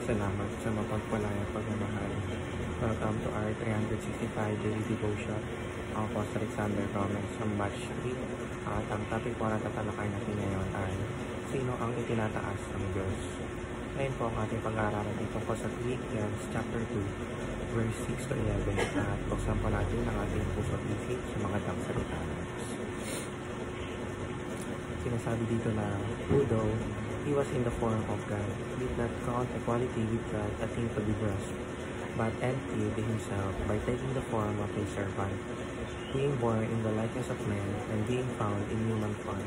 Salamat sa mapagpalayang pagmamahal. Welcome to our 365 daily devotion. Ako po si Alexander Gomez from Batch 3. At ang topic po na tatalakay natin ngayon ay sino ang itinataas ng Diyos? Ngayon po ang ating pag-aaralan dito po sa Philippians chapter 2 verse 6 to 11 at buksan po natin ang ating puso at isip sa mga salita ng Diyos. Sinasabi dito na who though he was in the form of God, did not count equality with God a thing to be grasped, but emptied himself by taking the form of a servant. Being born in the likeness of man, and being found in human form,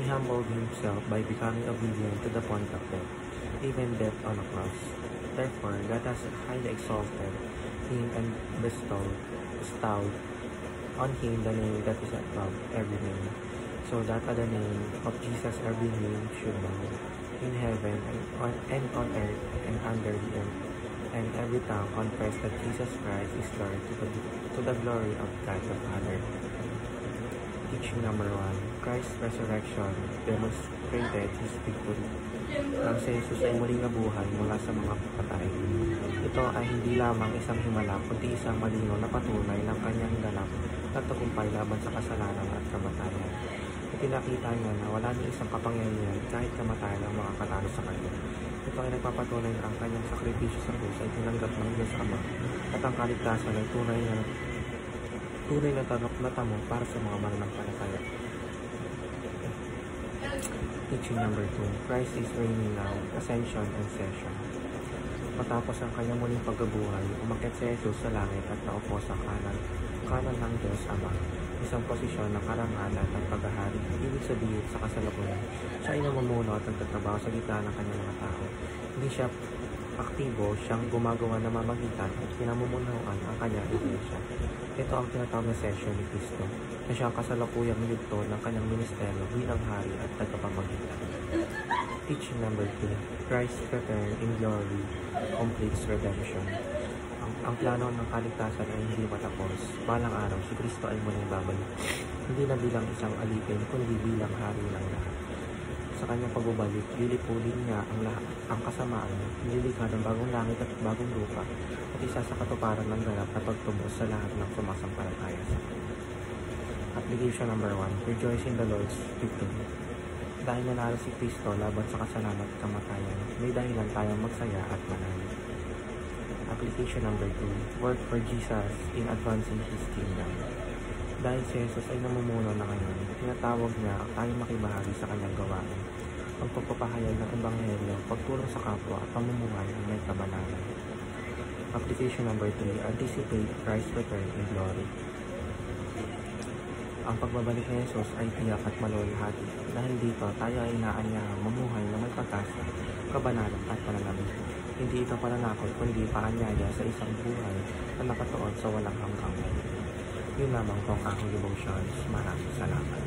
he humbled himself by becoming obedient to the point of death, even death on a cross. Therefore, God has highly exalted him and bestowed on him the name that is above every name, so that at the name of Jesus every name should bow, in heaven and on earth and under the earth, and every tongue confess that Jesus Christ is Lord to the glory of God the Father. Teaching number 1, Christ's resurrection demonstrated His victory. Ang si Jesus ay muling nabuhay mula sa mga patay. Ito ay hindi lamang isang himala, kundi isang malinaw na patunay ng kanyang ganap na tagumpay laban sa kasalanan at kamatayan. Ipinakita niya na wala ni isang kapangyarihan kahit kamatayan ang makakatalo sa kanya. Ito ay nagpapatunay na ang kanyang sakripisyo sa krus ay tinanggap ng Diyos Ama at ang kaligtasan ay tunay na tamo para sa mga mananampalataya. Teaching number 2, Christ is reigning now, Ascension and Session. Matapos ang kanyang muling pagkabuhay, umakyat si Jesus sa langit at naupo sa kanan ng Diyos Ama, isang posisyon ng karangalan at paghahari. Ibig sabihin sa kasalukuyan, siya ay namumuno at nagtatrabaho sa gitna ng kanyang mga tao. Hindi siya aktibo, siyang gumagawa ng mamagitan at pinamumunuan ang kanyang iglesia. Ito ang tinatawag na session ni Kristo, na siya ang kasalukuyang yugto ng kanyang ministeryo bilang hari at tagapamagitan. Teaching number 2, Christ's return in glory completes redemption. Ang plano ng kaligtasan ay hindi matapos. Balang araw, si Kristo ay muling babalik. Hindi na bilang isang alipin, kundi bilang hari ng lahat. Sa kanyang pagbabalik, lilipulin niya ang kasamaan, nililikha ng bagong langit at bagong lupa, at isa sa katuparan ng ganap na pagtubos sa lahat ng sumasampalataya sa kanya. Application number 1, Rejoice in the Lord's victory. Dahil nanalo si Kristo laban sa kasalanan at kamatayan, may dahilan tayong magsaya at manalo. Application number 2, work for Jesus in advancing His kingdom. Dahil si Jesus ay namumuno na ngayon, tinatawag niya tayong makibahagi sa kanyang gawain. Ang pagpapahayag ng Ebanghelyo, pagtulong sa kapwa at pamumuhay ng may kabanalan. Application number 3, anticipate Christ's return in glory. Ang pagbabalik ni Jesus ay tiyak at maluwalhati. Dahil dito, tayo ay inaanyahang mamuhay na may pag-asa, kabanalan at pananamit. Hindi ito pananakot, kundi paanyaya sa isang buhay na nakatuon sa walang hanggang. Yun lamang po ang aking devotions. Maraming salamat.